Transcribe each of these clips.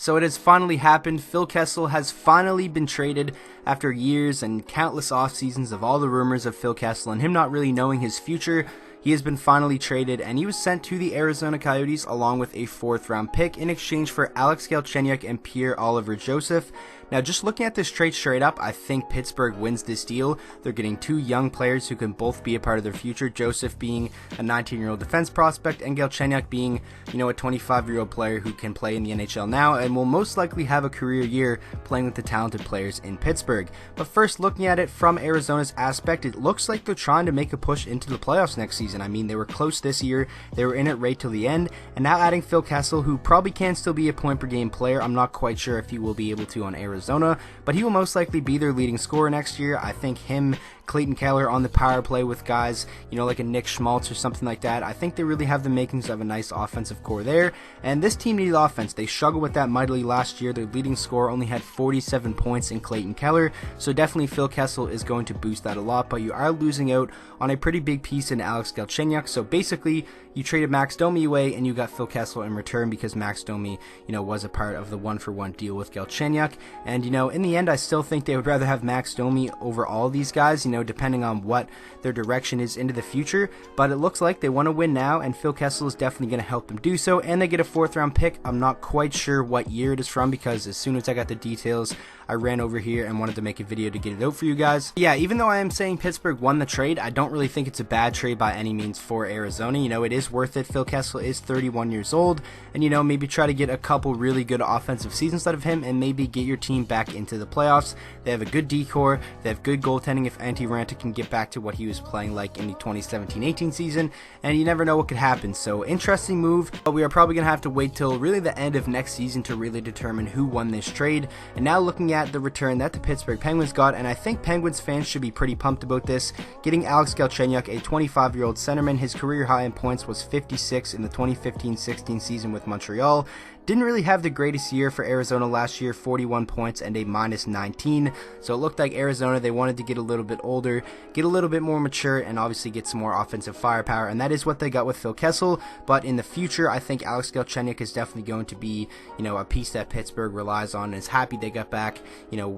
So it has finally happened. Phil Kessel has finally been traded after years and countless off seasons of all the rumors of Phil Kessel and him not really knowing his future. He has been finally traded, and he was sent to the Arizona Coyotes along with a 4th round pick in exchange for Alex Galchenyuk and Pierre Joseph. Now, just looking at this trade straight up, I think Pittsburgh wins this deal. They're getting 2 young players who can both be a part of their future, Joseph being a 19-year-old defense prospect and Galchenyuk being, a 25-year-old player who can play in the NHL now and will most likely have a career year playing with the talented players in Pittsburgh. But first, looking at it from Arizona's aspect, it looks like they're trying to make a push into the playoffs next season. I mean, they were close this year, they were in it right till the end, and now adding Phil Kessel, who probably can still be a point-per-game player. I'm not quite sure if he will be able to on Arizona, but he will most likely be their leading scorer next year. I think him, Clayton Keller on the power play with guys, like a Nick Schmaltz or something like that. I think they really have the makings of a nice offensive core there, and this team needed offense. They struggled with that mightily last year. Their leading scorer only had 47 points in Clayton Keller, so definitely Phil Kessel is going to boost that a lot, but you are losing out on a pretty big piece in Alex Galchenyuk. So basically, you traded Max Domi away and you got Phil Kessel in return because Max Domi, was a part of the 1-for-1 deal with Galchenyuk. And, in the end, I still think they would rather have Max Domi over all these guys, depending on what their direction is into the future. But it looks like they want to win now, and Phil Kessel is definitely going to help them do so. And they get a 4th round pick. I'm not quite sure what year it is from because as soon as I got the details, I ran over here and wanted to make a video to get it out for you guys. Yeah, even though I am saying Pittsburgh won the trade, I don't really think it's a bad trade by any means for Arizona. It is worth it. Phil Kessel is 31 years old, and maybe try to get a couple really good offensive seasons out of him and maybe get your team back into the playoffs. They have a good decor, they have good goaltending if Antti Raanta can get back to what he was playing like in the 2017-18 season, and you never know what could happen. So interesting move, but we are probably going to have to wait till really the end of next season to really determine who won this trade. And now looking at the return that the Pittsburgh Penguins got, and I think Penguins fans should be pretty pumped about this, getting Alex Galchenyuk, a 25-year-old centerman. His career high in points was 56 in the 2015-16 season with Montreal. Didn't really have the greatest year for Arizona last year, 41 points and a -19. So it looked like Arizona, they wanted to get a little bit older, get a little bit more mature, and obviously get some more offensive firepower. And that is what they got with Phil Kessel. But in the future, I think Alex Galchenyuk is definitely going to be, a piece that Pittsburgh relies on and is happy they got back,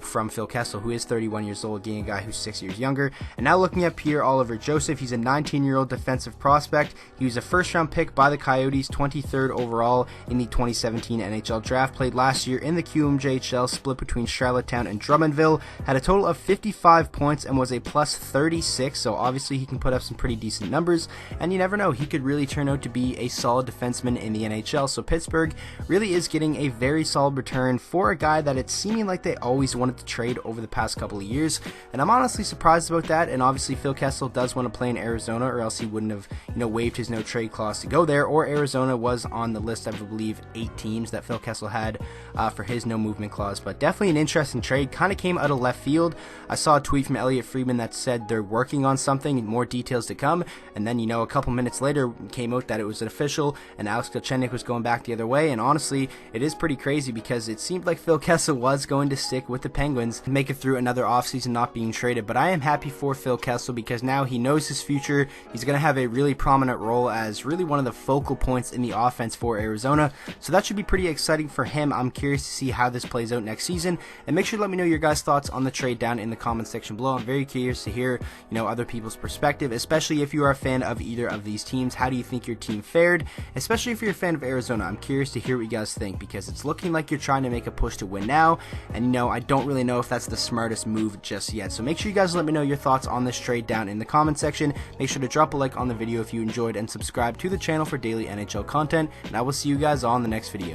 from Phil Kessel, who is 31 years old, getting a guy who's 6 years younger. And now looking at Pierre Joseph, he's a 19-year-old defensive prospect. He was a 1st round pick by the Coyotes, 23rd overall in the 2017 NHL draft, played last year in the QMJHL, split between Charlottetown and Drummondville, had a total of 55 points and was a +36, so obviously he can put up some pretty decent numbers, and you never know, he could really turn out to be a solid defenseman in the NHL. So Pittsburgh really is getting a very solid return for a guy that it's seeming like they always wanted to trade over the past couple of years, and I'm honestly surprised about that. And obviously Phil Kessel does want to play in Arizona, or else he wouldn't have waived his no trade clause to go there, or Arizona was on the list, I believe, 18 that Phil Kessel had for his no movement clause. But definitely an interesting trade, kind of came out of left field. I saw a tweet from Elliot Friedman that said they're working on something, more details to come, and then a couple minutes later came out that it was official and Alex Galchenyuk was going back the other way. And honestly, it is pretty crazy because it seemed like Phil Kessel was going to stick with the Penguins and make it through another offseason not being traded. But I am happy for Phil Kessel because now he knows his future. He's going to have a really prominent role as really one of the focal points in the offense for Arizona, so that should be pretty exciting for him. I'm curious to see how this plays out next season, and make sure to let me know your guys' thoughts on the trade down in the comment section below. I'm very curious to hear other people's perspective, especially if you are a fan of either of these teams. How do you think your team fared, especially if you're a fan of Arizona? I'm curious to hear what you guys think because it's looking like you're trying to make a push to win now, and I don't really know if that's the smartest move just yet. So make sure you guys let me know your thoughts on this trade down in the comment section. Make sure to drop a like on the video if you enjoyed and subscribe to the channel for daily NHL content, and I will see you guys on the next video.